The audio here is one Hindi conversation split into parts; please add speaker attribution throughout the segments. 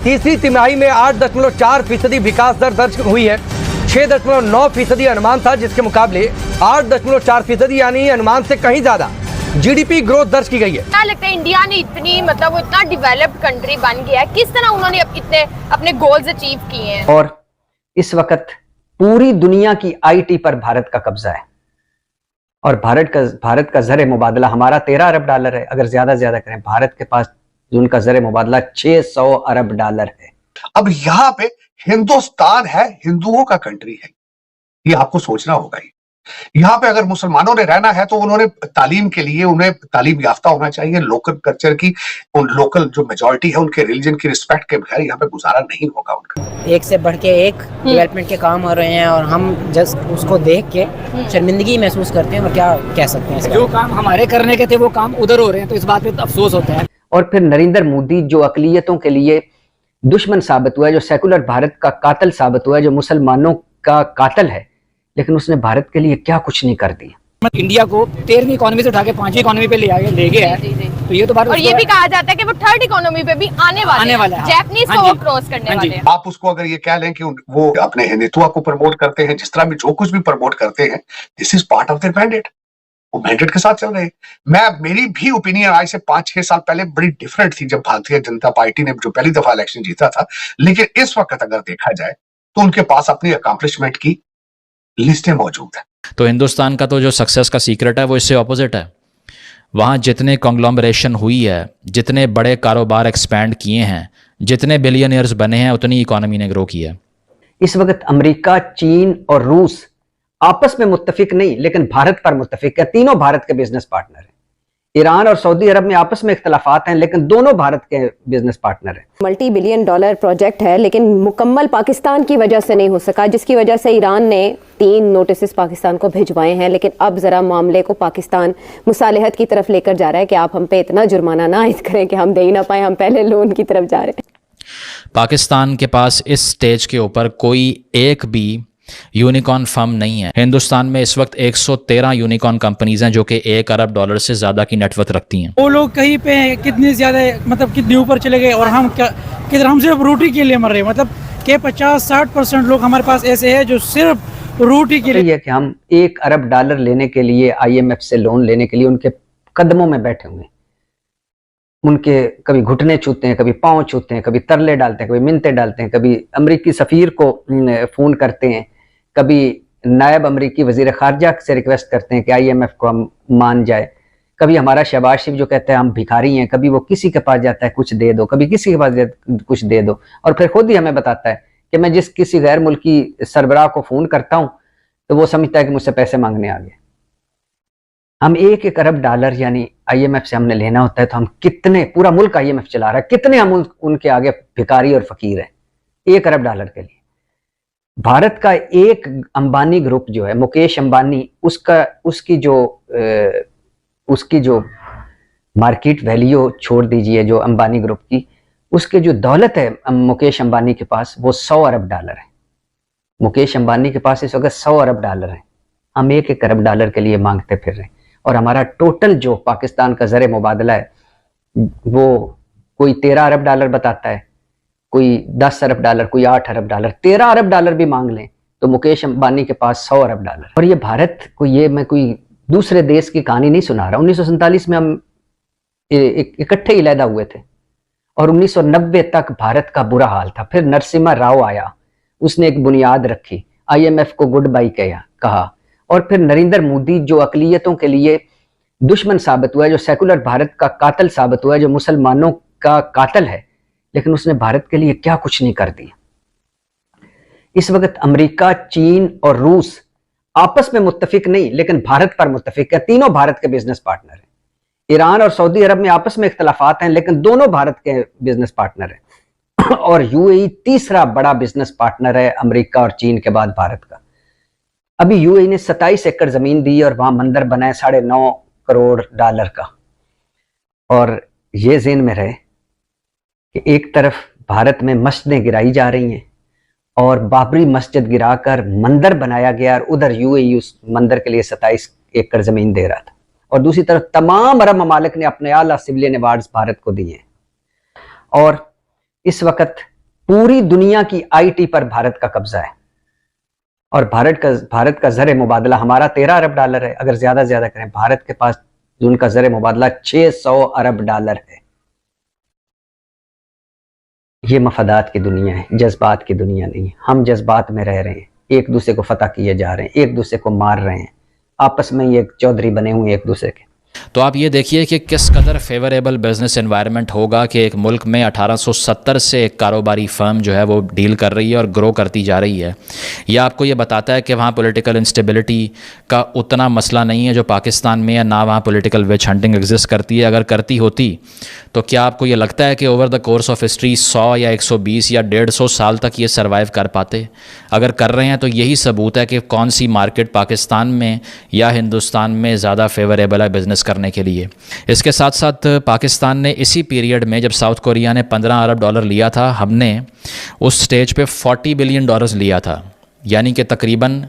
Speaker 1: तीसरी तिमाही में 8.4% विकास दर दर्ज हुई है। 6.9% अनुमान था, जिसके मुकाबले 8.4% यानी अनुमान से कहीं ज्यादा जीडीपी ग्रोथ दर्ज की गई है।
Speaker 2: क्या लगता है इंडिया ने इतनी मतलब वो इतना डेवलप्ड कंट्री बन गया है, किस तरह उन्होंने इतने अपने गोल्स अचीव किए हैं?
Speaker 3: और इस वक्त पूरी दुनिया की आईटी पर भारत का कब्जा है और भारत का ज़र मुबादला हमारा 13 अरब डॉलर है। अगर ज्यादा से ज्यादा करें, भारत के पास उनका ज़र मुबादला 600 अरब डॉलर है।
Speaker 4: अब यहाँ पे हिंदुस्तान है, हिंदुओं का कंट्री है, ये आपको सोचना होगा। यहाँ पे अगर मुसलमानों ने रहना है तो उन्होंने तालीम के लिए उन्हें तालीम याफ्ता होना चाहिए, लोकल कल्चर की, उन लोकल जो मेजॉरिटी है उनके रिलीजन की रिस्पेक्ट के बगैर यहाँ पे गुजारा नहीं होगा उनका।
Speaker 5: एक से बढ़ के एक डेवलपमेंट के काम हो रहे हैं और हम जस्ट उसको देख के शर्मिंदगी महसूस करते हैं। और क्या कह सकते हैं,
Speaker 6: जो काम हमारे करने के थे वो काम उधर हो रहे हैं, तो इस बात पे अफसोस होता है।
Speaker 3: और फिर नरेंद्र मोदी जो अकलियतों के लिए दुश्मन साबित हुआ है, जो सेकुलर भारत का कातिल साबित हुआ है, जो मुसलमानों का कातिल है, लेकिन उसने भारत के लिए क्या कुछ नहीं कर दिया।
Speaker 6: इंडिया को 13वीं इकोनॉमी से उठा के 5वीं इकोनॉमी पे ले गया है। तो ये तो बात,
Speaker 2: और ये भी कहा जाता है कि वो थर्ड इकोनॉमी पे भी आने वाला है, जैपनीज को वो क्रॉस करने वाले हैं।
Speaker 4: आप उसको अगर ये कह लें कि वो अपने हिंदुत्व को प्रमोट करते हैं, जिस तरह भी जो कुछ भी प्रमोट करते हैं, this is part of their mandate. वो मैंडेट के साथ चल रहे हैं। मेरी भी ओपिनियन आज से 5-6 साल पहले बड़ी डिफरेंट थी, जब भारतीय जनता पार्टी ने जो पहली दफा इलेक्शन जीता था। लेकिन इस वक्त अगर देखा जाए तो उनके पास अपनी अकम्पलिशमेंट की लिस्टें मौजूद है।
Speaker 7: तो हिंदुस्तान का तो जो सक्सेस का सीक्रेट है वो इससे ऑपोजिट है। वहाँ जितने कॉन्ग्लोमरेशन हुई है, जितने बड़े कारोबार एक्सपैंड किए हैं, जितने बिलियनियर्स बने हैं, उतनी इकोनॉमी ने ग्रो किया है।
Speaker 3: इस वक्त अमेरिका, चीन और रूस आपस में मुत्तफिक नहीं, लेकिन भारत पर मुत्तफिक है। तीनों भारत के बिजनेस पार्टनर हैं। ईरान और सऊदी अरब में आपस में इख्तलाफात हैं, लेकिन दोनों भारत के बिजनेस पार्टनर हैं।
Speaker 8: मल्टी बिलियन डॉलर प्रोजेक्ट है, लेकिन मुकम्मल पाकिस्तान की वजह से नहीं हो सका, जिसकी वजह से ईरान ने 3 नोटिस पाकिस्तान को भिजवाए हैं। लेकिन अब जरा मामले को पाकिस्तान मुसालहत की तरफ लेकर जा रहा है कि आप हम पे इतना जुर्माना ना आयद करें कि हम दे ही ना पाए, हम पहले लोन की तरफ जा रहे हैं।
Speaker 7: पाकिस्तान के पास इस स्टेज के ऊपर कोई एक भी यूनिकॉर्न फर्म नहीं है। हिंदुस्तान में इस वक्त 113 यूनिकॉर्न कंपनीज हैं जो कि 1 अरब डॉलर से ज्यादा की नेटवर्थ रखती हैं।
Speaker 6: वो लोग कहीं पे कितने ज्यादा मतलब कितने ऊपर चले गए और हम हम सिर्फ रोटी के लिए मर रहे हैं। मतलब के 50-60% लोग हमारे पास ऐसे हैं जो सिर्फ रोटी के लिए,
Speaker 3: कि हम 1 अरब डॉलर लेने के लिए, IMF से लोन लेने के लिए उनके कदमों में बैठे हुए, उनके कभी घुटने छूते हैं, कभी पांव छूते हैं, कभी तरले डालते हैं, कभी मिन्नतें डालते हैं, कभी अमरीकी सफीर को फोन करते हैं, कभी नायब अमरीकी वजीर खारजा से रिक्वेस्ट करते हैं कि IMF को हम मान जाए, कभी हमारा शहबाज शरीफ जो कहते हैं हम भिखारी हैं, कभी वो किसी के पास जाता है कुछ दे दो, कभी किसी के पास कुछ दे दो, और फिर खुद ही हमें बताता है कि मैं जिस किसी गैर मुल्की सरबराह को फोन करता हूं तो वो समझता है कि मुझसे पैसे मांगने आ गए। हम 1 अरब डॉलर यानी IMF से हमने लेना होता है, तो हम कितने, पूरा मुल्क IMF चला रहा है, कितने हम उनके आगे भिखारी और फकीर हैं 1 अरब डॉलर के लिए। भारत का एक अंबानी ग्रुप जो है, मुकेश अंबानी, उसकी जो मार्केट वैल्यू छोड़ दीजिए जो अंबानी ग्रुप की, उसके जो दौलत है मुकेश अंबानी के पास वो 100 अरब डॉलर है। मुकेश अंबानी के पास इस वक्त 100 अरब डॉलर है। हम 1 अरब डॉलर के लिए मांगते फिर रहे हैं, और हमारा टोटल जो पाकिस्तान का ज़र मुबादला है वो कोई 13 अरब डॉलर बताता है, कोई 10 अरब डॉलर, कोई 8 अरब डॉलर, 13 अरब डॉलर भी मांग लें तो मुकेश अंबानी के पास 100 अरब डॉलर। और ये भारत को, ये मैं कोई दूसरे देश की कहानी नहीं सुना रहा। 1947 में हम इकट्ठे ही लैदा हुए थे और 1990 तक भारत का बुरा हाल था। फिर नरसिम्हा राव आया, उसने एक बुनियाद रखी, IMF को गुड बाई कहा, और फिर नरेंद्र मोदी जो अकलियतों के लिए दुश्मन साबित हुआ है, जो सेकुलर भारत का कातिल साबित हुआ है, जो मुसलमानों का कातिल है, लेकिन उसने भारत के लिए क्या कुछ नहीं कर दिया। इस वक्त अमेरिका, चीन और रूस आपस में मुत्तफिक नहीं, लेकिन भारत पर मुत्तफिक है। तीनों भारत के बिजनेस पार्टनर हैं। ईरान और सऊदी अरब में आपस में इख्तलाफात हैं, लेकिन दोनों भारत के बिजनेस पार्टनर हैं। और UAE तीसरा बड़ा बिजनेस पार्टनर है अमेरिका और चीन के बाद भारत का। अभी UAE ने 27 एकड़ जमीन दी और वहां मंदिर बनाए $9.5 करोड़ का। और ये ज़हन में रहे कि एक तरफ भारत में मस्जिदें गिराई जा रही हैं और बाबरी मस्जिद गिराकर मंदिर बनाया गया, और उधर UAE उस मंदिर के लिए 27 एकड़ जमीन दे रहा था, और दूसरी तरफ तमाम अरब ममालिक ने अपने आला सिविलियन अवार्ड्स भारत को दिए। और इस वक्त पूरी दुनिया की आईटी पर भारत का कब्जा है और भारत का ज़र मुबादला हमारा 13 अरब डॉलर है। अगर ज्यादा से ज्यादा करें, भारत के पास उनका ज़र मुबादला 600 अरब डॉलर है। ये मफादात की दुनिया है, जज्बात की दुनिया नहीं। हम जज्बात में रह रहे हैं, एक दूसरे को फतह किए जा रहे हैं, एक दूसरे को मार रहे हैं, आपस में ये चौधरी बने हुए एक दूसरे के।
Speaker 7: तो आप ये देखिए कि किस कदर फेवरेबल बिजनेस एनवायरनमेंट होगा कि एक मुल्क में 1870 से एक कारोबारी फर्म जो है वो डील कर रही है और ग्रो करती जा रही है। यह आपको ये बताता है कि वहाँ पॉलिटिकल इंस्टेबिलिटी का उतना मसला नहीं है जो पाकिस्तान में है, ना वहाँ पॉलिटिकल विच हंटिंग एग्जिस्ट करती है। अगर करती होती तो क्या आपको ये लगता है कि over the course of history 100 या 120 या 150 साल तक ये सर्वाइव कर पाते? अगर कर रहे हैं तो यही सबूत है कि कौन सी मार्केट पाकिस्तान में या हिंदुस्तान में ज़्यादा फेवरेबल है बिज़नेस करने के लिए। इसके साथ साथ पाकिस्तान ने इसी पीरियड में जब साउथ कोरिया ने 15 अरब डॉलर लिया था, हमने उस स्टेज पे 40 बिलियन डॉलर्स लिया था, यानी कि तकरीबन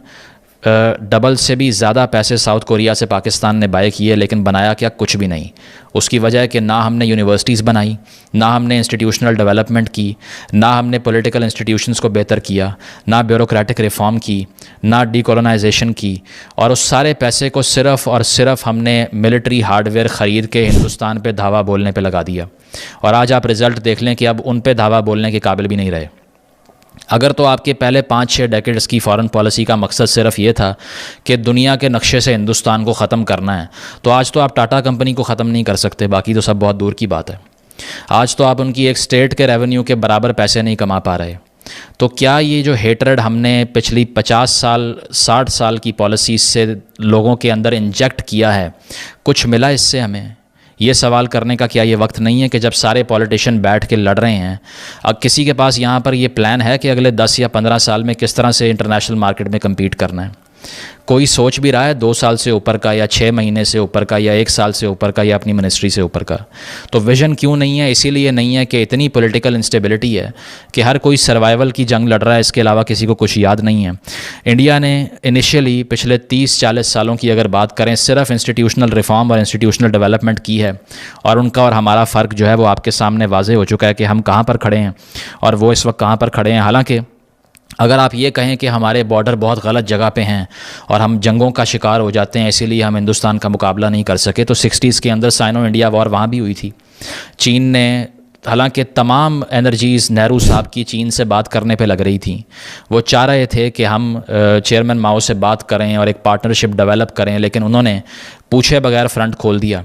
Speaker 7: डबल से भी ज़्यादा पैसे साउथ कोरिया से पाकिस्तान ने बाय किए, लेकिन बनाया क्या? कुछ भी नहीं। उसकी वजह है कि ना हमने यूनिवर्सिटीज़ बनाई, ना हमने इंस्टीट्यूशनल डेवलपमेंट की, ना हमने पॉलिटिकल इंस्टीट्यूशंस को बेहतर किया, ना ब्यूरोक्रेटिक रिफॉर्म की, ना डीकोलोनाइजेशन की, और उस सारे पैसे को सिर्फ़ और सिर्फ हमने मिलिट्री हार्डवेयर ख़रीद के हिंदुस्तान पे धावा बोलने पे लगा दिया। और आज आप रिज़ल्ट देख लें कि अब उन पे धावा बोलने के काबिल भी नहीं रहे। अगर तो आपके पहले 5-6 डेकेड्स की फॉरेन पॉलिसी का मकसद सिर्फ ये था कि दुनिया के नक्शे से हिंदुस्तान को ख़त्म करना है, तो आज तो आप टाटा कंपनी को ख़त्म नहीं कर सकते, बाकी तो सब बहुत दूर की बात है। आज तो आप उनकी एक स्टेट के रेवेन्यू के बराबर पैसे नहीं कमा पा रहे। तो क्या ये जो हेटरेड हमने पिछली 50 साल 60 साल की पॉलिसी से लोगों के अंदर इंजेक्ट किया है, कुछ मिला इससे हमें? ये सवाल करने का क्या ये वक्त नहीं है कि जब सारे पॉलिटिशियन बैठ के लड़ रहे हैं? अब किसी के पास यहाँ पर ये प्लान है कि अगले 10 या 15 साल में किस तरह से इंटरनेशनल मार्केट में कम्पीट करना है? कोई सोच भी रहा है 2 साल से ऊपर का, या 6 महीने से ऊपर का, या 1 साल से ऊपर का, या अपनी मिनिस्ट्री से ऊपर का? तो विजन क्यों नहीं है? इसीलिए नहीं है कि इतनी पॉलिटिकल इंस्टेबिलिटी है कि हर कोई सर्वाइवल की जंग लड़ रहा है, इसके अलावा किसी को कुछ याद नहीं है। इंडिया ने इनिशियली पिछले 30-40 सालों की अगर बात करें, सिर्फ इंस्टीट्यूशनल रिफॉर्म और इंस्टीट्यूशनल डेवलपमेंट की है, और उनका और हमारा फ़र्क जो है वो आपके सामने वाजे हो चुका है कि हम कहाँ पर खड़े हैं और वो इस वक्त कहाँ पर खड़े हैं। हालाँकि अगर आप ये कहें कि हमारे बॉर्डर बहुत गलत जगह पे हैं और हम जंगों का शिकार हो जाते हैं, इसीलिए हम हिंदुस्तान का मुकाबला नहीं कर सके, तो 60s के अंदर साइनो इंडिया वॉर वहाँ भी हुई थी। चीन ने, हालांकि तमाम एनर्जीज़ नेहरू साहब की चीन से बात करने पे लग रही थी, वो चाह रहे थे कि हम चेयरमैन माओ से बात करें और एक पार्टनरशिप डेवलप करें, लेकिन उन्होंने पूछे बगैर फ्रंट खोल दिया।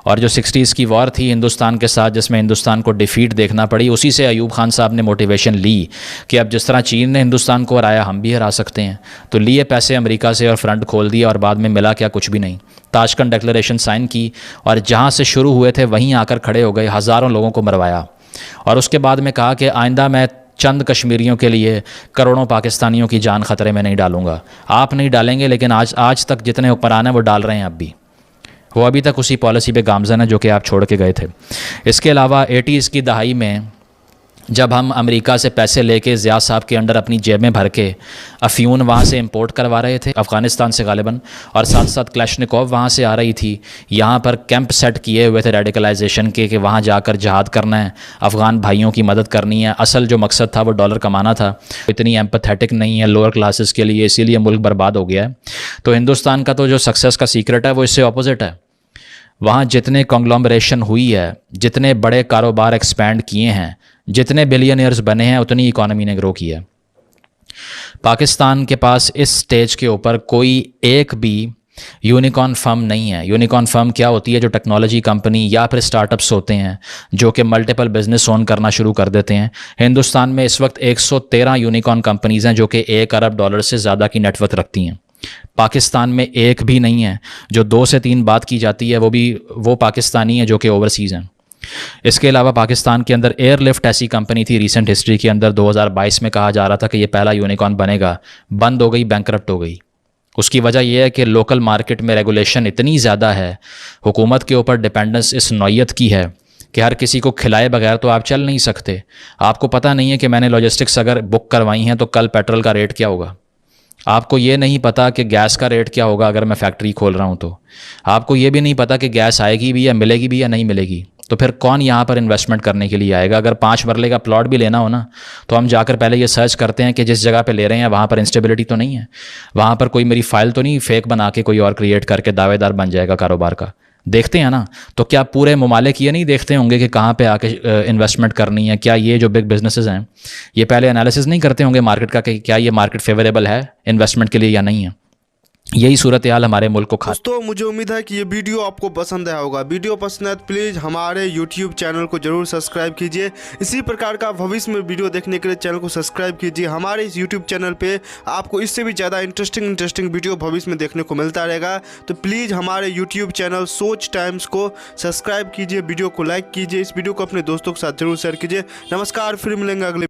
Speaker 7: और जो 60s की वॉर थी हिंदुस्तान के साथ, जिसमें हिंदुस्तान को डिफीट देखना पड़ी, उसी से अयूब खान साहब ने मोटिवेशन ली कि अब जिस तरह चीन ने हिंदुस्तान को हराया, हम भी हरा सकते हैं। तो लिए पैसे अमेरिका से और फ्रंट खोल दिया, और बाद में मिला क्या? कुछ भी नहीं। ताशकंद डिक्लेरेशन साइन की और जहाँ से शुरू हुए थे वहीं आकर खड़े हो गए, हज़ारों लोगों को मरवाया, और उसके बाद में कहा कि आइंदा मैं चंद कश्मीरियों के लिए करोड़ों पाकिस्तानियों की जान ख़तरे में नहीं डालूंगा। आप नहीं डालेंगे, लेकिन आज तक जितने हुक्मरान हैं वो डाल रहे हैं। अब भी वो अभी तक उसी पॉलिसी पे गामज़न है जो कि आप छोड़ के गए थे। इसके अलावा 80s की दहाई में जब हम अमेरिका से पैसे लेके ज़िया साहब के अंडर अपनी जेब में भर के अफ़ीम वहाँ से इंपोर्ट करवा रहे थे, अफ़गानिस्तान से गालिबन, और साथ साथ क्लैशनिकोव वहाँ से आ रही थी। यहाँ पर कैंप सेट किए हुए थे रेडिकलाइजेशन के कि वहाँ जाकर जहाद करना है, अफ़गान भाइयों की मदद करनी है। असल जो मकसद था वो डॉलर कमाना था। इतनी एम्पैथेटिक नहीं है लोअर क्लासेस के लिए, इसीलिए मुल्क बर्बाद हो गया है। तो हिंदुस्तान का तो जो सक्सेस का सीक्रेट है वो इससे ऑपोजिट है। वहाँ जितने कॉन्ग्लोमरेशन हुई है, जितने बड़े कारोबार एक्सपैंड किए हैं, जितने बिलियनियर्स बने हैं, उतनी इकॉनमी ने ग्रो किया है। पाकिस्तान के पास इस स्टेज के ऊपर कोई एक भी यूनिकॉर्न फर्म नहीं है। यूनिकॉर्न फर्म क्या होती है? जो टेक्नोलॉजी कंपनी या फिर स्टार्टअप्स होते हैं जो कि मल्टीपल बिजनेस ओन करना शुरू कर देते हैं। हिंदुस्तान में इस वक्त 113 यूनिकॉर्न कंपनीज़ हैं जो कि $1 अरब से ज़्यादा की नेटवर्थ रखती हैं। पाकिस्तान में एक भी नहीं है। जो 2 से 3 बात की जाती है वो पाकिस्तानी है जो कि ओवरसीज़ हैं। इसके अलावा पाकिस्तान के अंदर एयरलिफ्ट ऐसी कंपनी थी रिसेंट हिस्ट्री के अंदर, 2022 में कहा जा रहा था कि ये पहला यूनिकॉर्न बनेगा, बंद हो गई, बैंकरप्ट हो गई। उसकी वजह यह है कि लोकल मार्केट में रेगुलेशन इतनी ज़्यादा है, हुकूमत के ऊपर डिपेंडेंस इस नौयत की है कि हर किसी को खिलाए बगैर तो आप चल नहीं सकते। आपको पता नहीं है कि मैंने लॉजिस्टिक्स अगर बुक करवाई हैं तो कल पेट्रोल का रेट क्या होगा। आपको ये नहीं पता कि गैस का रेट क्या होगा अगर मैं फैक्ट्री खोल रहा हूँ तो। आपको ये भी नहीं पता कि गैस आएगी भी या मिलेगी भी या नहीं मिलेगी। तो फिर कौन यहाँ पर इन्वेस्टमेंट करने के लिए आएगा? अगर 5 मरले का प्लॉट भी लेना हो ना, तो हम जाकर पहले ये सर्च करते हैं कि जिस जगह पे ले रहे हैं वहाँ पर इंस्टेबिलिटी तो नहीं है, वहाँ पर कोई मेरी फाइल तो नहीं फेक बना के कोई और क्रिएट करके दावेदार बन जाएगा कारोबार का। देखते हैं ना। तो क्या पूरे ममालिक ये नहीं देखते होंगे कि कहाँ पे आके इन्वेस्टमेंट करनी है? क्या ये जो बिग बिजनेसेस हैं ये पहले एनालिसिस नहीं करते होंगे मार्केट का कि क्या ये मार्केट फेवरेबल है इन्वेस्टमेंट के लिए या नहीं है? यही सूरत हाल हमारे मुल्क को
Speaker 9: दोस्तों मुझे उम्मीद है कि ये वीडियो आपको पसंद आया होगा। वीडियो पसंद है तो प्लीज़ हमारे YouTube चैनल को जरूर सब्सक्राइब कीजिए। इसी प्रकार का भविष्य में वीडियो देखने के लिए चैनल को सब्सक्राइब कीजिए। हमारे इस YouTube चैनल पे आपको इससे भी ज़्यादा इंटरेस्टिंग वीडियो भविष्य में देखने को मिलता रहेगा। तो प्लीज़ हमारे YouTube चैनल सोच टाइम्स को सब्सक्राइब कीजिए, वीडियो को लाइक कीजिए, इस वीडियो को अपने दोस्तों के साथ जरूर शेयर कीजिए। नमस्कार, फिर मिलेंगे अगले